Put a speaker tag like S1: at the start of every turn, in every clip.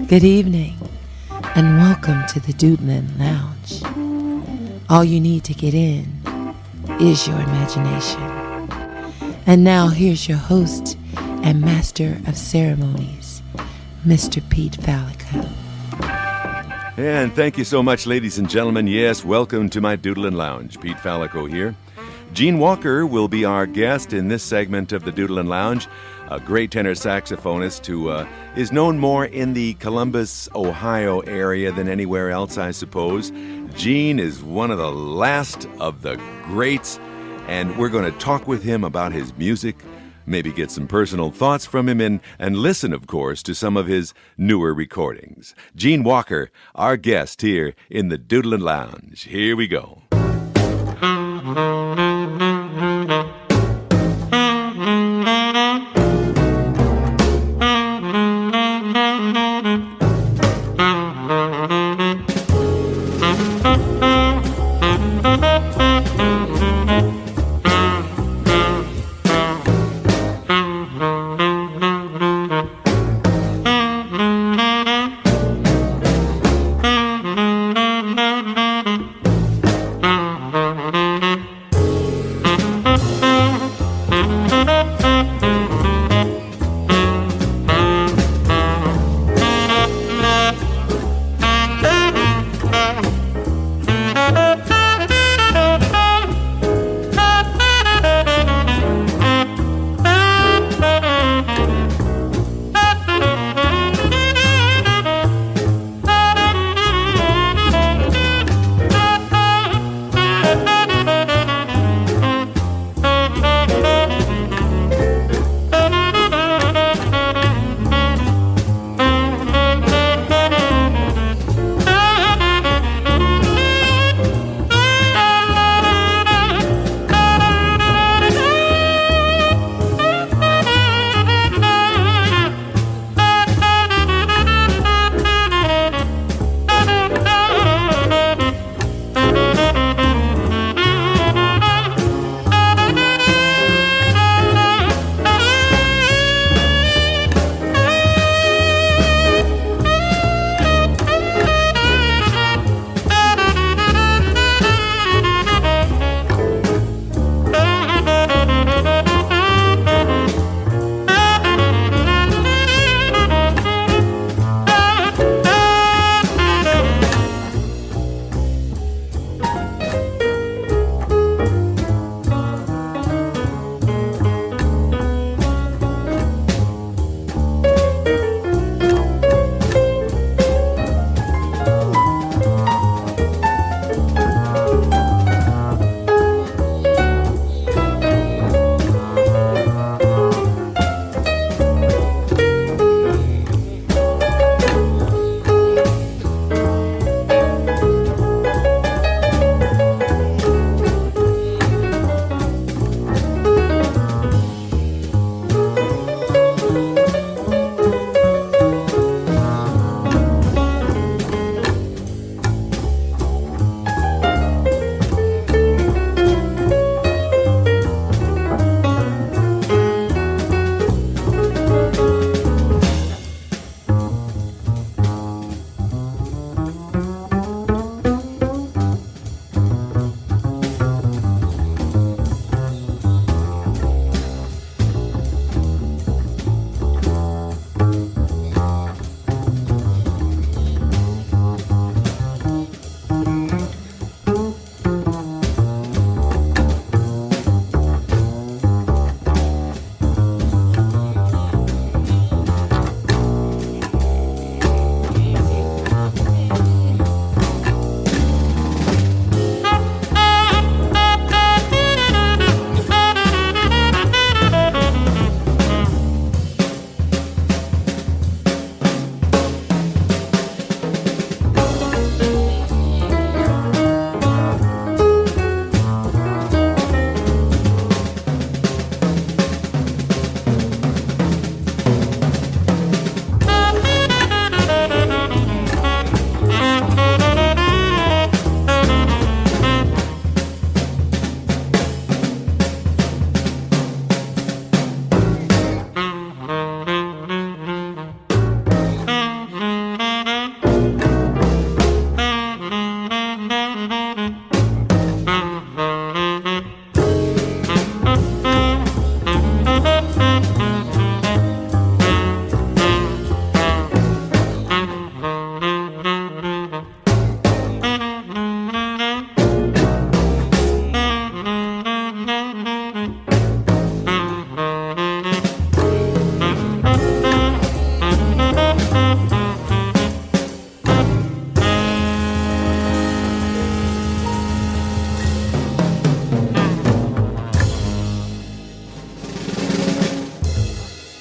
S1: Good evening, and welcome to the Doodlin Lounge. All you need to get in is your imagination. And now here's your host and master of ceremonies, Mr. Pete Fallico.
S2: And thank you so much, ladies and gentlemen. Yes, welcome to my Doodlin Lounge. Pete Fallico here. Gene Walker will be our guest in this segment of the Doodlin Lounge, a great tenor saxophonist who is known more in the Columbus, Ohio area than anywhere else, I suppose. Gene is one of the last of the greats, and we're going to talk with him about his music, maybe get some personal thoughts from him, and listen, of course, to some of his newer recordings. Gene Walker, our guest here in the Doodlin Lounge. Here we go.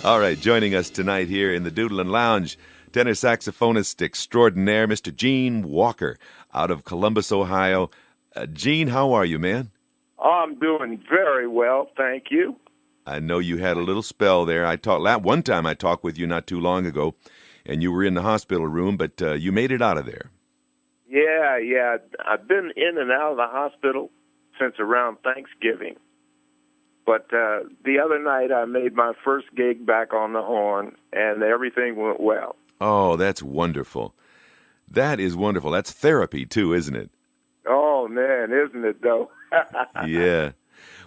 S2: All right, joining us tonight here in the Doodlin Lounge, tenor saxophonist extraordinaire, Mr. Gene Walker, out of Columbus, Ohio. Gene, how are you, man?
S3: I'm doing very well, thank you.
S2: I know you had a little spell there. One time I talked with you not too long ago, and you were in the hospital room, but you made it out of there.
S3: Yeah. I've been in and out of the hospital since around Thanksgiving. But the other night I made my first gig back on the horn, and everything went well.
S2: Oh, that's wonderful. That is wonderful. That's therapy, too, isn't it?
S3: Oh, man, isn't it, though?
S2: Yeah.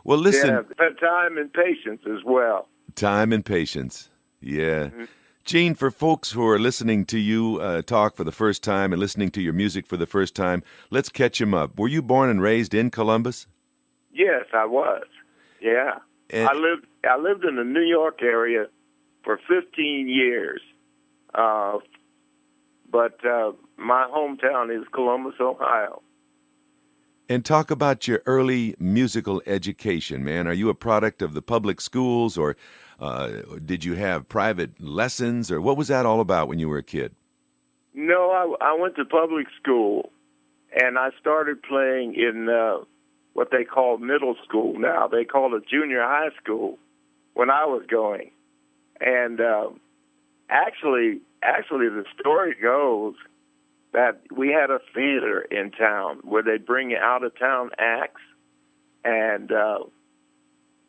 S2: Well, listen.
S3: Yeah, time and patience as well.
S2: Time and patience. Yeah. Mm-hmm. Gene, for folks who are listening to you talk for the first time and listening to your music for the first time, let's catch them up. Were you born and raised in Columbus?
S3: Yes, I was. Yeah.
S2: And
S3: I lived in the New York area for 15 years. But my hometown is Columbus, Ohio.
S2: And talk about your early musical education, man. Are you a product of the public schools, or did you have private lessons, or what was that all about when you were a kid?
S3: No, I went to public school, and I started playing in what they call middle school now. They call it junior high school when I was going. And actually, the story goes that we had a theater in town where they'd bring out-of-town acts, and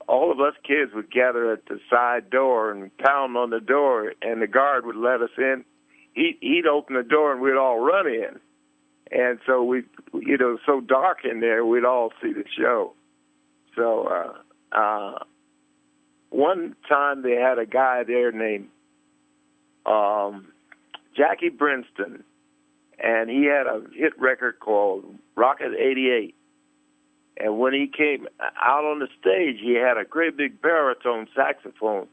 S3: all of us kids would gather at the side door and pound on the door, and the guard would let us in. He'd open the door, and we'd all run in. And so so dark in there, we'd all see the show. So one time they had a guy there named Jackie Brinston, and he had a hit record called Rocket 88. And when he came out on the stage, he had a great big baritone saxophone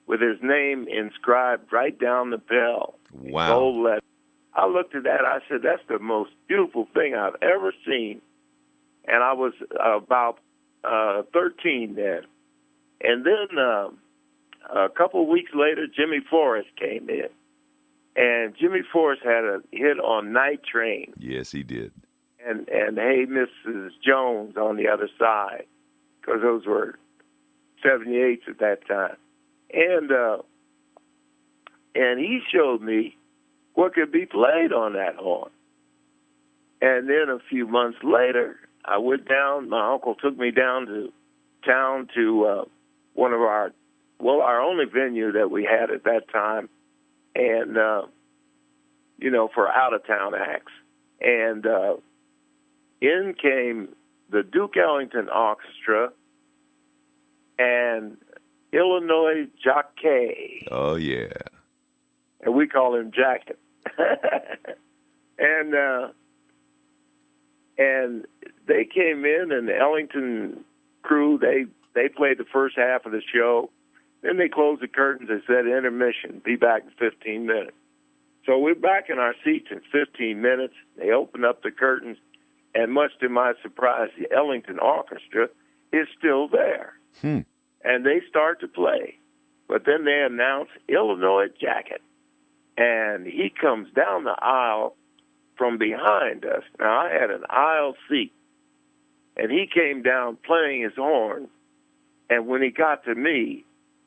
S3: with his name inscribed right down the bell.
S2: Wow.
S3: Gold letter. I looked at that, I said, that's the most beautiful thing I've ever seen. And I was about 13 then. And then a couple of weeks later, Jimmy Forrest came in. And Jimmy Forrest had a hit on Night Train.
S2: Yes, he did.
S3: And Hey, Mrs. Jones on the other side, because those were 78s at that time. And he showed me what could be played on that horn. And then a few months later, I went down, my uncle took me down to town to one of our only venue that we had at that time, and, for out-of-town acts. And in came the Duke Ellington Orchestra and Illinois Jockey.
S2: Oh, yeah.
S3: And we call him Jacket. And they came in, and the Ellington crew, they played the first half of the show. Then they closed the curtains. They said, intermission, be back in 15 minutes. So we're back in our seats in 15 minutes. They opened up the curtains, and much to my surprise, the Ellington Orchestra is still there. And they start to play. But then they announce Illinois Jacket. And he comes down the aisle from behind us. Now, I had an aisle seat. And he came down playing his horn. And when he got to me,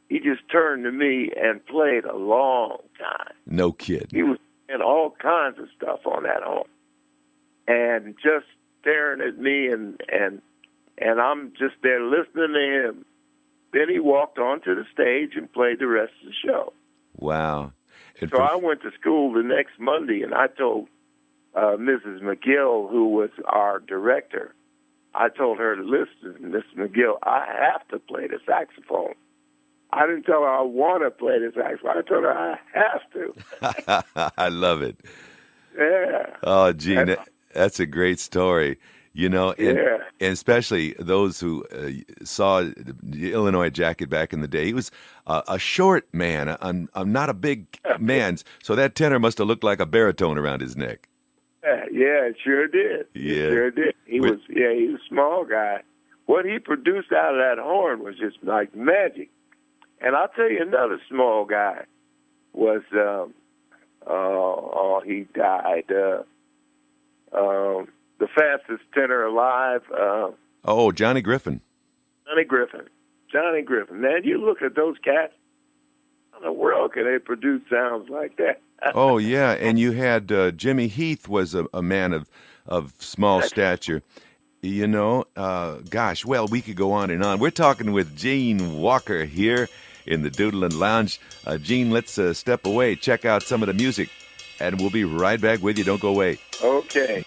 S3: he just turned to me and played a long time.
S2: No kid.
S3: He was playing all kinds of stuff on that horn. And just staring at me, and I'm just there listening to him. Then he walked onto the stage and played the rest of the show.
S2: Wow.
S3: So I went to school the next Monday, and I told Mrs. McGill, who was our director, I told her, listen, Mrs. McGill, I have to play the saxophone. I didn't tell her I want to play the saxophone. I told her I have to.
S2: I love it.
S3: Yeah.
S2: Oh, Gene, that's a great story. And especially those who saw the Illinois Jacket back in the day. He was a short man. I'm not a big man, so that tenor must have looked like a baritone around his neck.
S3: Yeah, it sure did.
S2: Yeah.
S3: It sure did. He was a small guy. What he produced out of that horn was just like magic. And I'll tell you another small guy was, he died. The fastest tenor alive.
S2: Johnny Griffin.
S3: Johnny Griffin. Man, you look at those cats. How in the world can they produce sounds like that?
S2: Oh, yeah, and you had Jimmy Heath was a man of small stature. You know, well, we could go on and on. We're talking with Gene Walker here in the Doodlin Lounge. Gene, let's step away, check out some of the music, and we'll be right back with you. Don't go away.
S3: Okay.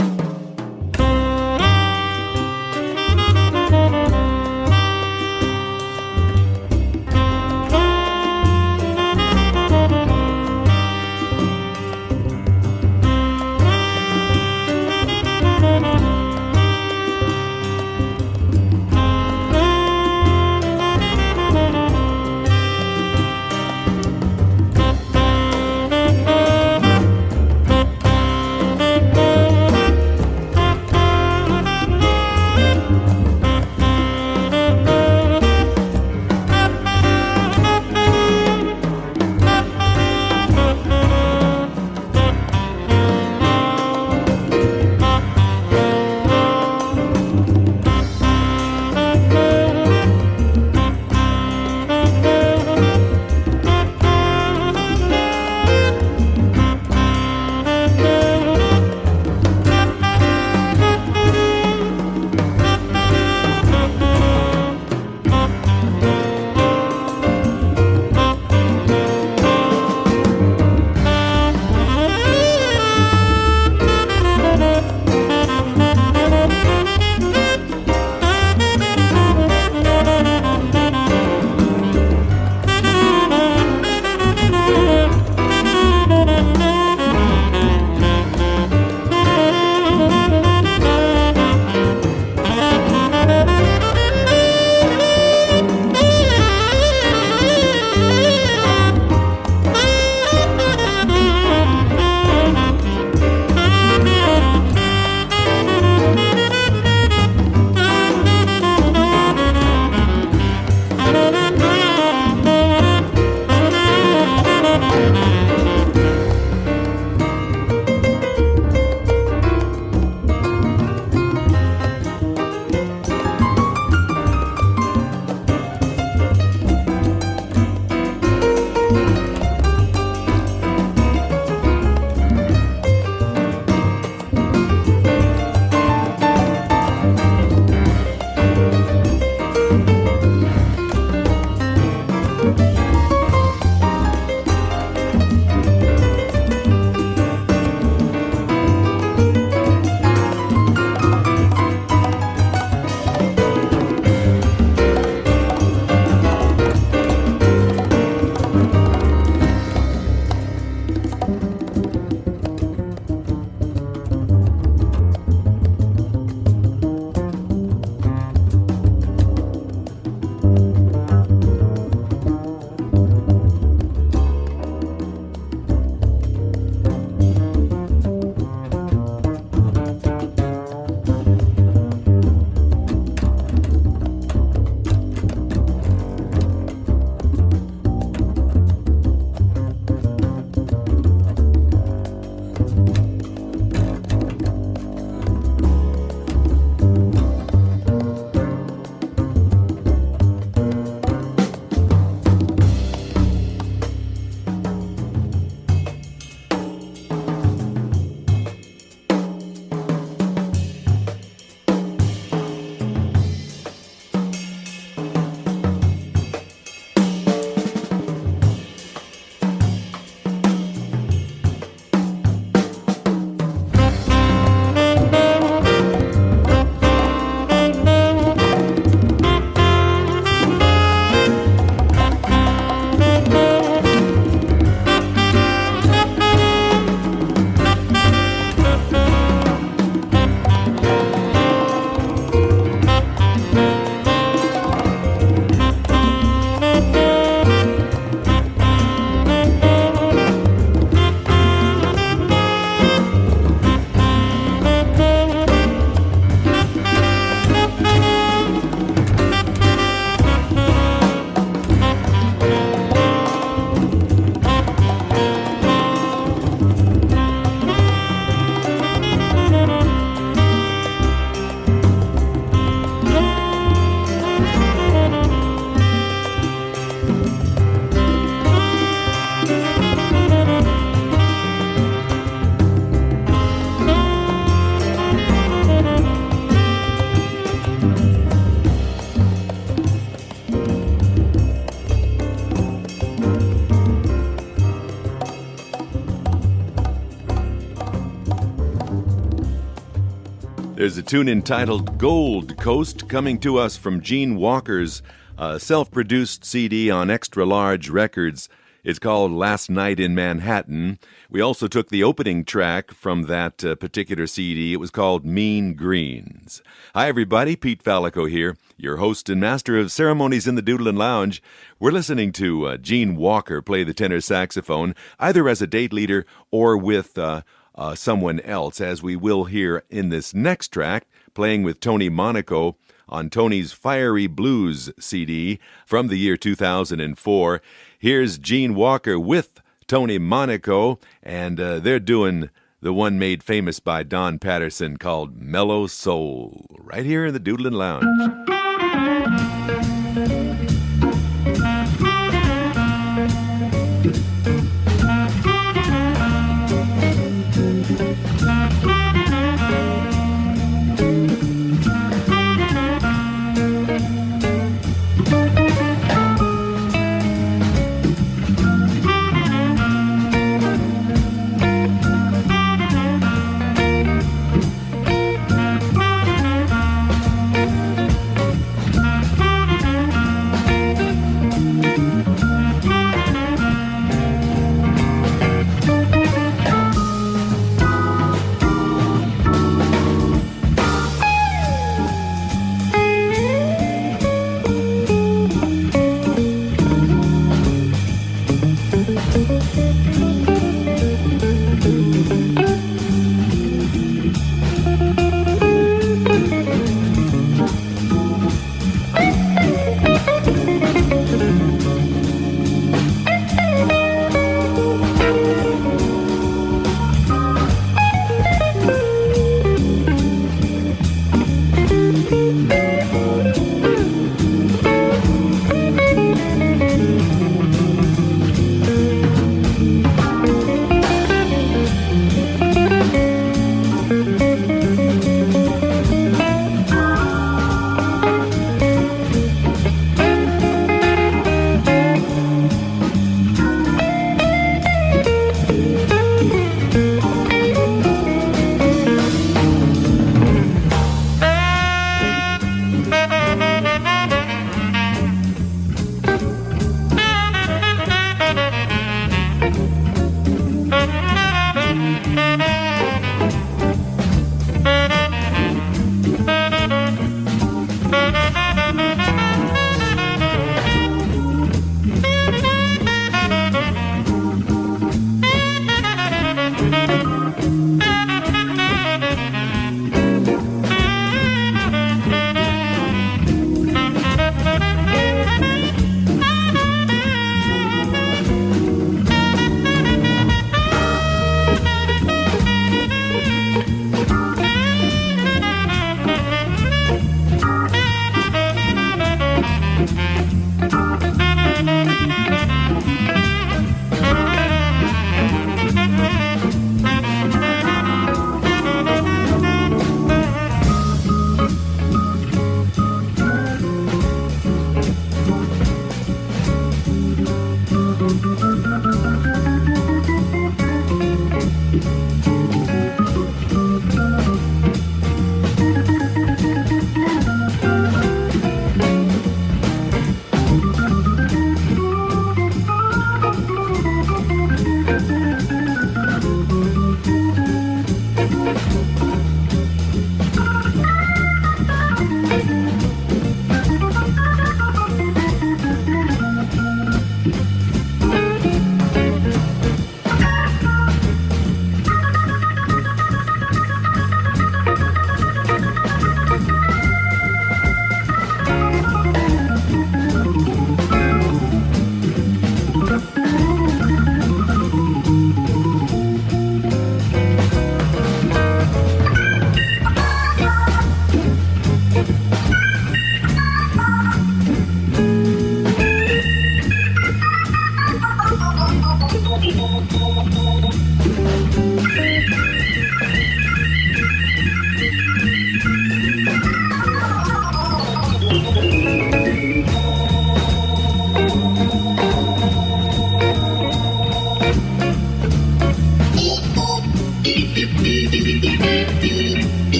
S2: There's a tune entitled Gold Coast coming to us from Gene Walker's self-produced CD on Extra Large Records. It's called Last Night in Manhattan. We also took the opening track from that particular CD. It was called Mean Greens. Hi, everybody. Pete Fallico here, your host and master of ceremonies in the Doodlin Lounge. We're listening to Gene Walker play the tenor saxophone, either as a date leader or with someone else, as we will hear in this next track, playing with Tony Monaco on Tony's Fiery Blues CD from the year 2004. Here's Gene Walker with Tony Monaco, and they're doing the one made famous by Don Patterson called Mellow Soul, right here in the Doodlin Lounge.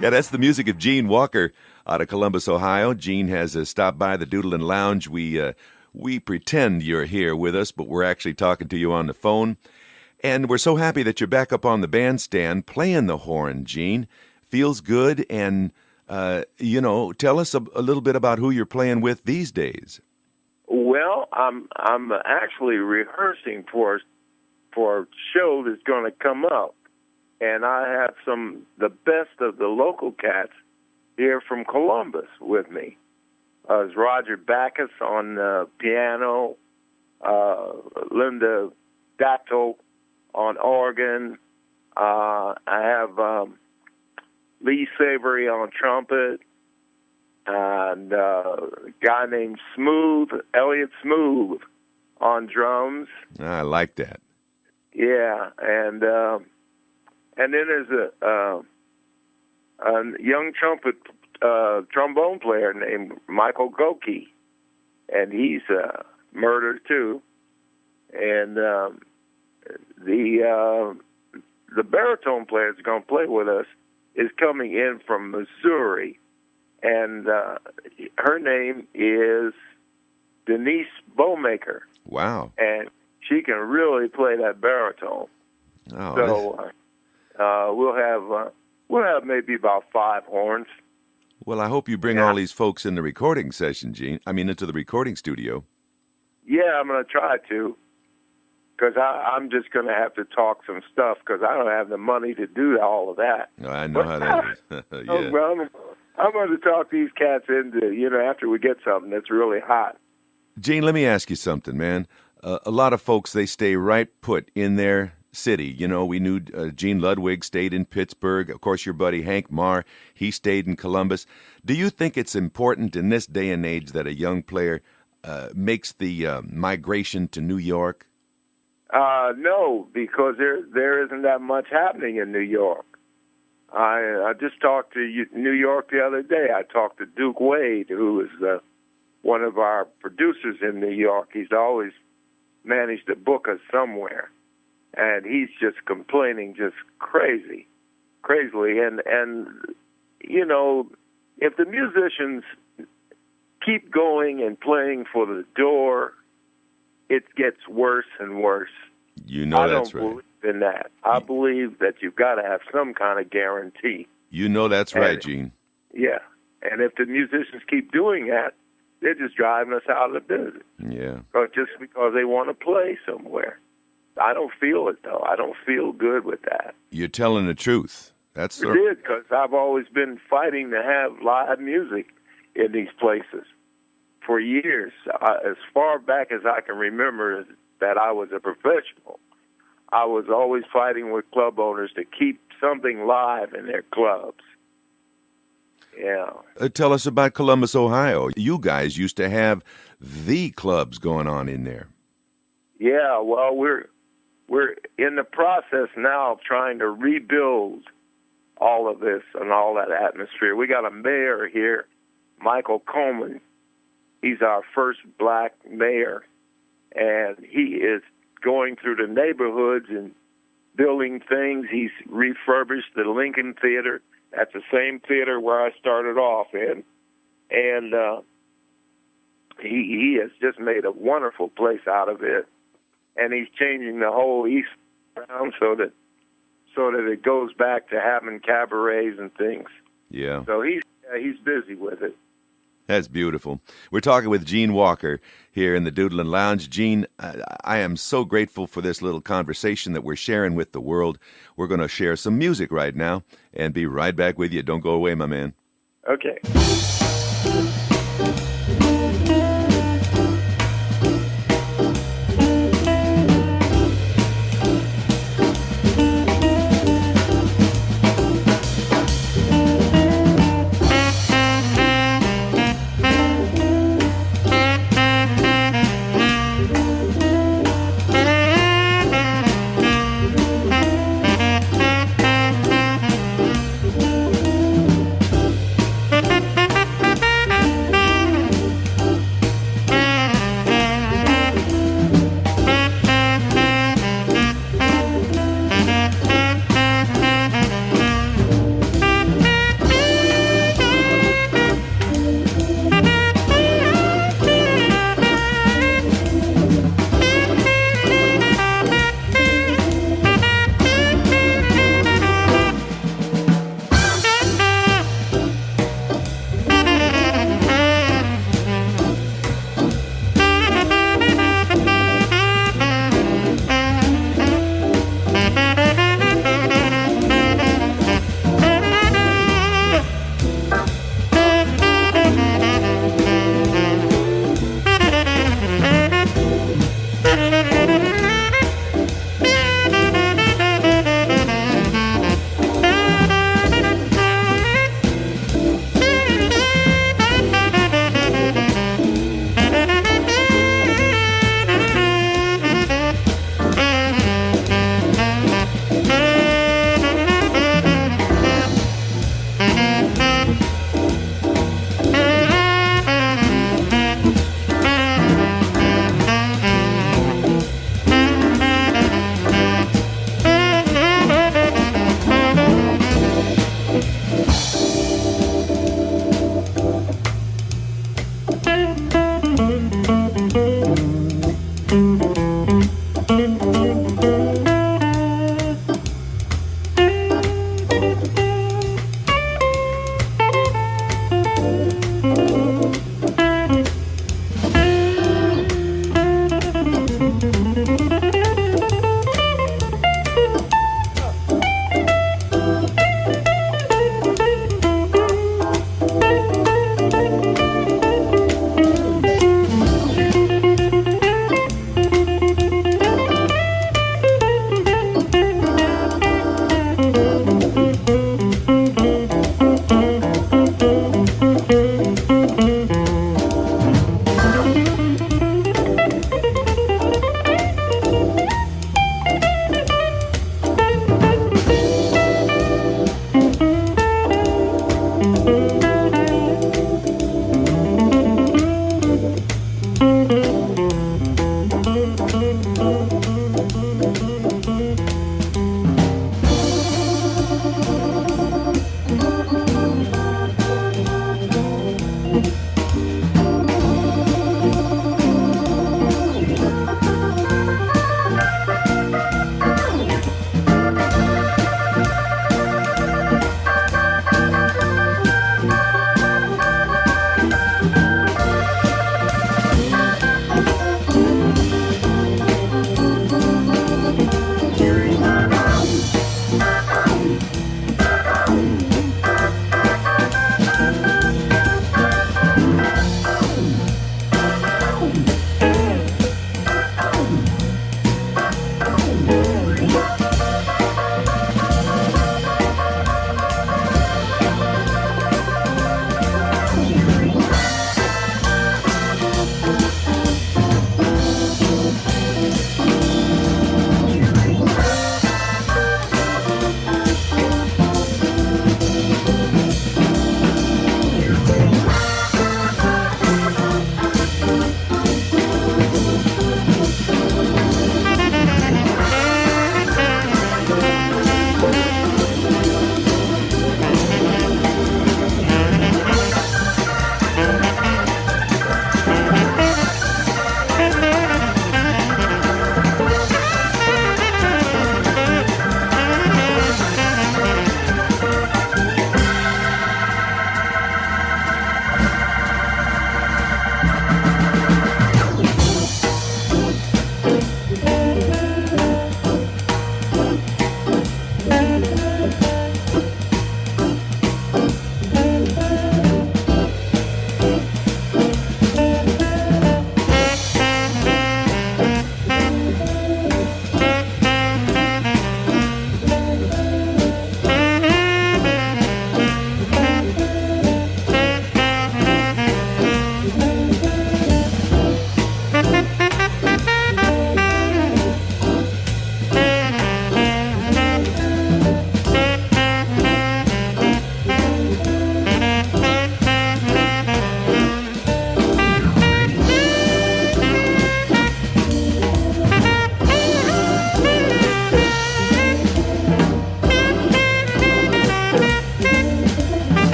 S2: Yeah, that's the music of Gene Walker out of Columbus, Ohio. Gene has stopped by the Doodlin Lounge. We pretend you're here with us, but we're actually talking to you on the phone. And we're so happy that you're back up on the bandstand playing the horn, Gene. Feels good. And, tell us a little bit about who you're playing with these days.
S3: Well, I'm actually rehearsing for a show that's going to come up. And I have the best of the local cats here from Columbus with me. It's Roger Backus on piano, Linda Dachtyl on organ. I have Lee Savory on trumpet, and a guy named Elliot Smooth on drums.
S2: I like that.
S3: Yeah, and then there's a young trombone player named Michael Goki, and he's murdered too. And the baritone player that's going to play with us is coming in from Missouri, and her name is Denise Bowmaker.
S2: Wow!
S3: And she can really play that baritone.
S2: Oh,
S3: so we'll have maybe about 5 horns.
S2: Well, I hope you bring all these folks in the recording session, Gene. I mean, into the recording studio.
S3: Yeah, I'm going to try to, because I'm just going to have to talk some stuff, because I don't have the money to do all of that.
S2: I know how that is. Yeah.
S3: I'm going to talk these cats into, after we get something that's really hot.
S2: Gene, let me ask you something, man. A lot of folks, they stay right put in their city. We knew Gene Ludwig stayed in Pittsburgh. Of course, your buddy Hank Marr, he stayed in Columbus. Do you think it's important in this day and age that a young player makes the migration to New York?
S3: No, because there isn't that much happening in New York. I just talked to New York the other day. I talked to Duke Wade, who is one of our producers in New York. He's always managed to book us somewhere. And he's just complaining just crazily. And if the musicians keep going and playing for the door, it gets worse and worse.
S2: That's right.
S3: I don't believe in that. I believe that you've got to have some kind of guarantee.
S2: That's right, Gene.
S3: Yeah. And if the musicians keep doing that, they're just driving us out of the business.
S2: Yeah.
S3: Just because they want to play somewhere. I don't feel it, though. I don't feel good with that.
S2: You're telling the truth.
S3: It did, because I've always been fighting to have live music in these places for years. As far back as I can remember that I was a professional, I was always fighting with club owners to keep something live in their clubs. Yeah.
S2: Tell us about Columbus, Ohio. You guys used to have the clubs going on in there.
S3: Yeah, well, we're in the process now of trying to rebuild all of this and all that atmosphere. We got a mayor here, Michael Coleman. He's our first black mayor, and he is going through the neighborhoods and building things. He's refurbished the Lincoln Theater. That's the same theater where I started off in. And he has just made a wonderful place out of it. And he's changing the whole east around so that it goes back to having cabarets and things.
S2: Yeah.
S3: So he's busy with it.
S2: That's beautiful. We're talking with Gene Walker here in the Doodlin Lounge. Gene, I am so grateful for this little conversation that we're sharing with the world. We're going to share some music right now and be right back with you. Don't go away, my man.
S3: Okay.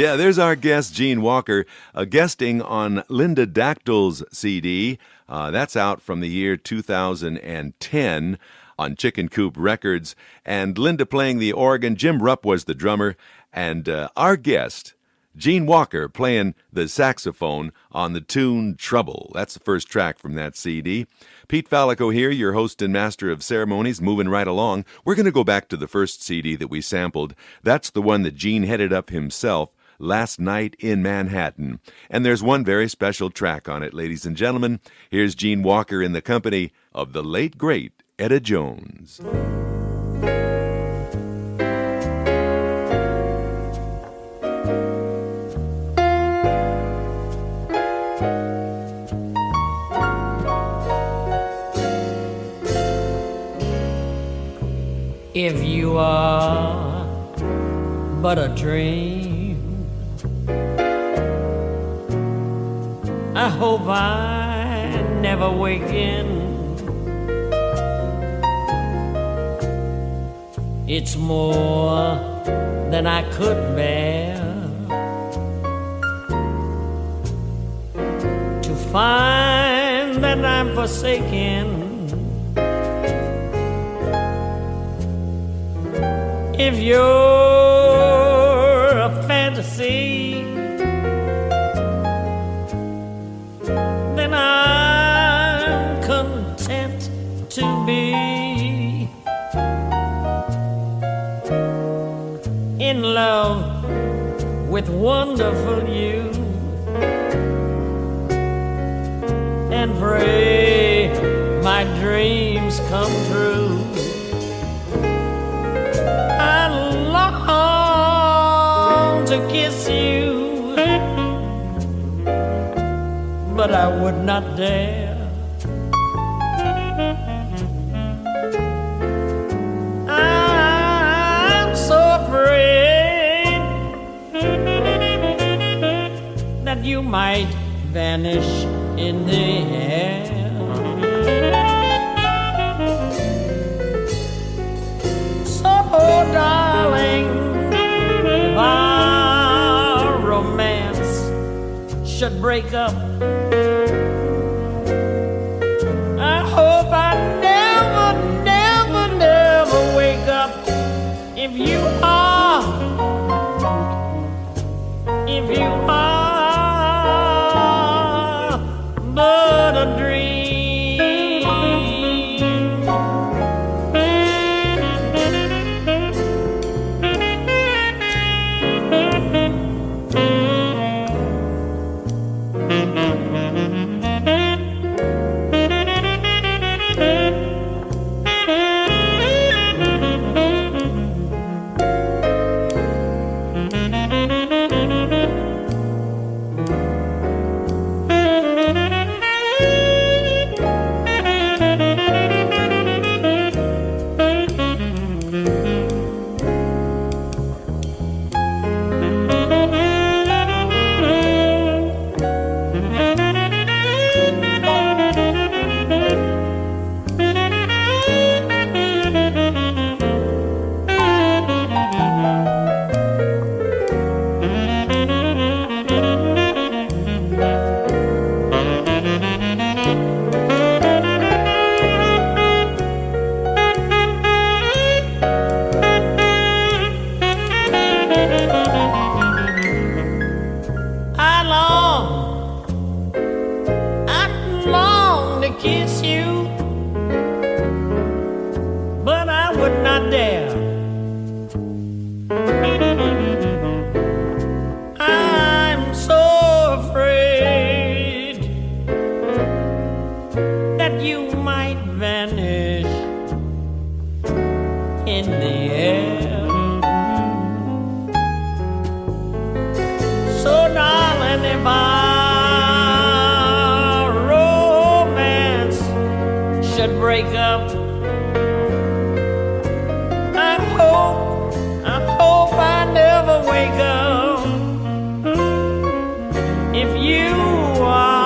S2: Yeah, there's our guest, Gene Walker, guesting on Linda Dachtyl's CD. That's out from the year 2010 on Chicken Coop Records. And Linda playing the organ, Jim Rupp was the drummer, and our guest, Gene Walker, playing the saxophone on the tune Trouble. That's the first track from that CD. Pete Fallico here, your host and master of ceremonies, moving right along. We're going to go back to the first CD that we sampled. That's the one that Gene headed up himself, Last Night in Manhattan. And there's one very special track on it, ladies and gentlemen. Here's Gene Walker in the company of the late, great Etta Jones.
S4: If you are but a dream, I hope I never waken. It's more than I could bear to find that I'm forsaken. If you're a fantasy, then I'm content to be in love with wonderful you, and pray my dreams come true. To kiss you, but I would not dare. I'm so afraid that you might vanish in the air. So, darling, if our romance should break up, I hope I never, never, never wake up. If you are but a dream. Kiss you, but I would not dare. I'm so afraid that you might vanish in the air. So darling, if break up, I hope I never wake up. If you are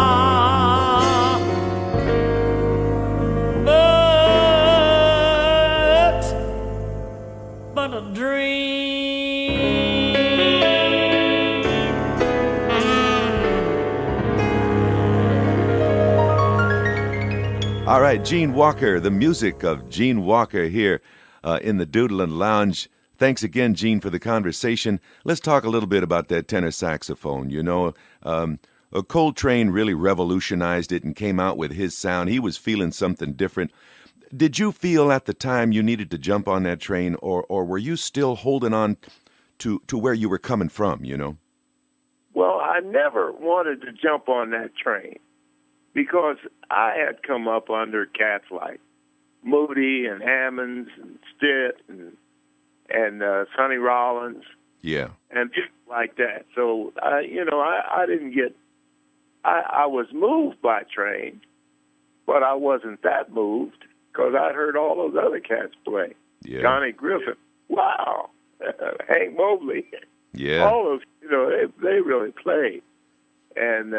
S4: but a dream.
S2: All right, Gene Walker, the music of Gene Walker here in the Doodlin Lounge. Thanks again, Gene, for the conversation. Let's talk a little bit about that tenor saxophone. You know, Coltrane really revolutionized it and came out with his sound. He was feeling something different. Did you feel at the time you needed to jump on that train, or were you still holding on to where you were coming from, you know?
S3: Well, I never wanted to jump on that train because I had come up under cats like Moody and Hammonds and Stitt and Sonny Rollins.
S2: Yeah.
S3: And people like that. So, I didn't get, I was moved by Train, but I wasn't that moved because I'd heard all those other cats play.
S2: Yeah.
S3: Johnny Griffin. Wow. Hank Mobley.
S2: Yeah.
S3: All those, they really played. And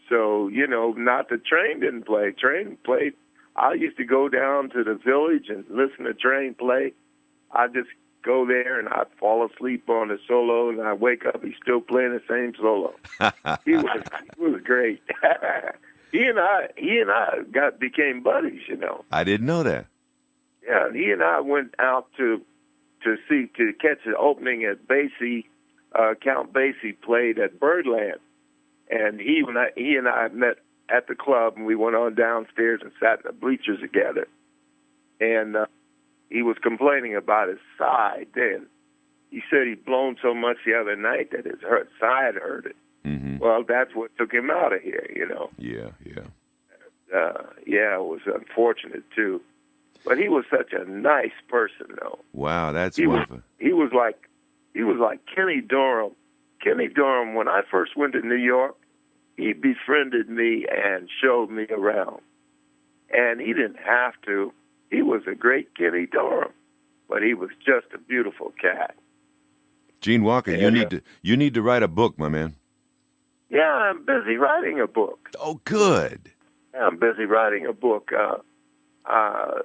S3: so, not that Train didn't play. Train played. I used to go down to the village and listen to Train play. I'd just go there and I'd fall asleep on the solo, and I'd wake up, he's still playing the same solo. he was great. He and I became buddies,
S2: I didn't know that.
S3: Yeah, he and I went out to catch the opening at Basie. Count Basie played at Birdland, and he and I met at the club, and we went on downstairs and sat in the bleachers together. And he was complaining about his side then. He said he'd blown so much the other night that his side hurted.
S2: Mm-hmm.
S3: Well, that's what took him out of here,
S2: Yeah.
S3: Yeah, it was unfortunate, too. But he was such a nice person, though.
S2: Wow, that's
S3: He
S2: wonderful.
S3: was like Kenny Dorham. Kenny Dorham, when I first went to New York, he befriended me and showed me around. And he didn't have to. He was a great Kenny Dorham, but he was just a beautiful cat.
S2: Gene Walker, you need to write a book, my man.
S3: Yeah, I'm busy writing a book.
S2: Oh, good.
S3: Yeah, I'm busy writing a book.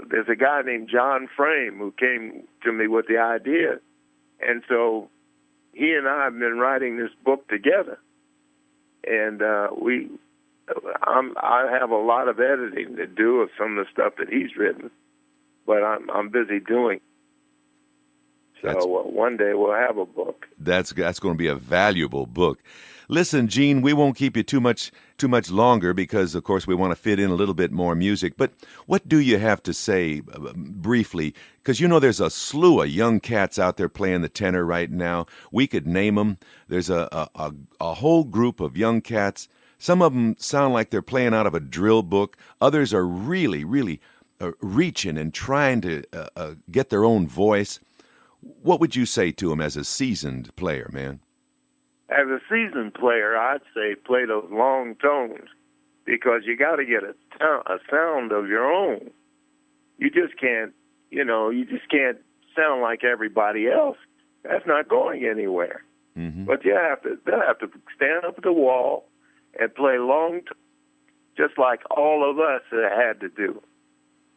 S3: There's a guy named John Frame who came to me with the idea, and so he and I have been writing this book together. And I have a lot of editing to do of some of the stuff that he's written, but I'm busy doing. So one day we'll have a book.
S2: That's going to be a valuable book. Listen, Gene, we won't keep you too much longer because, of course, we want to fit in a little bit more music. But what do you have to say briefly? Because there's a slew of young cats out there playing the tenor right now. We could name them. There's a whole group of young cats. Some of them sound like they're playing out of a drill book. Others are really, really reaching and trying to get their own voice. What would you say to them as a seasoned player, man?
S3: As a seasoned player, I'd say play those long tones because you got to get a sound of your own. You just can't, sound like everybody else. That's not going anywhere.
S2: Mm-hmm.
S3: But they'll have to stand up at the wall and play long tones, just like all of us had to do.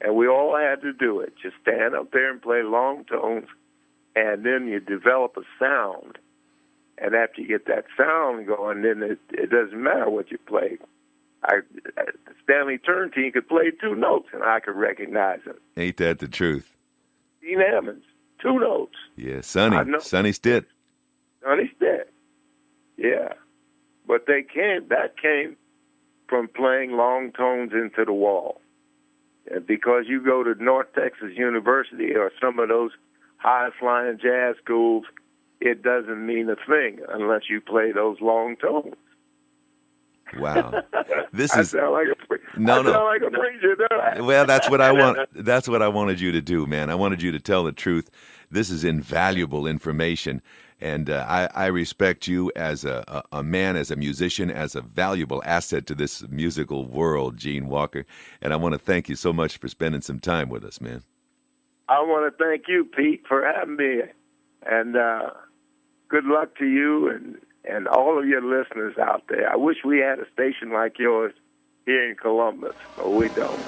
S3: And we all had to do it. Just stand up there and play long tones, and then you develop a sound. And after you get that sound going, then it doesn't matter what you play. Stanley Turrentine could play two notes, and I could recognize him.
S2: Ain't that the truth?
S3: Dean Hammonds, two notes.
S2: Yeah, Sonny Stitt.
S3: Sonny Stitt, yeah. But that came from playing long tones into the wall. And because you go to North Texas University or some of those high-flying jazz schools, it doesn't mean a thing unless you play those long tones.
S2: Wow, this
S3: I
S2: is
S3: sound like a preacher. Don't I?
S2: Well, that's what I want. That's what I wanted you to do, man. I wanted you to tell the truth. This is invaluable information, and I respect you as a man, as a musician, as a valuable asset to this musical world, Gene Walker. And I want to thank you so much for spending some time with us, man.
S3: I want to thank you, Pete, for having me, and good luck to you and all of your listeners out there. I wish we had a station like yours here in Columbus, but we don't.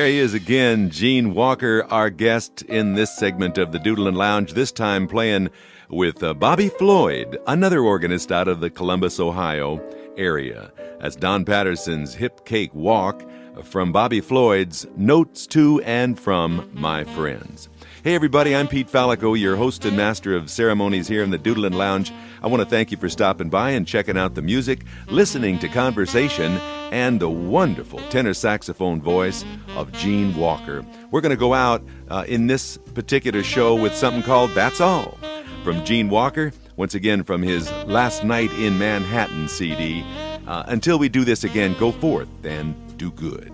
S2: There he is again, Gene Walker, our guest in this segment of the Doodlin Lounge, this time playing with Bobby Floyd, another organist out of the Columbus, Ohio area. That's Don Patterson's Hip Cake Walk from Bobby Floyd's Notes to and from My Friends. Hey everybody, I'm Pete Fallico, your host and master of ceremonies here in the Doodlin Lounge. I want to thank you for stopping by and checking out the music, listening to conversation, and the wonderful tenor saxophone voice of Gene Walker. We're going to go out in this particular show with something called That's All from Gene Walker, once again from his Last Night in Manhattan CD. Until we do this again, go forth and do good.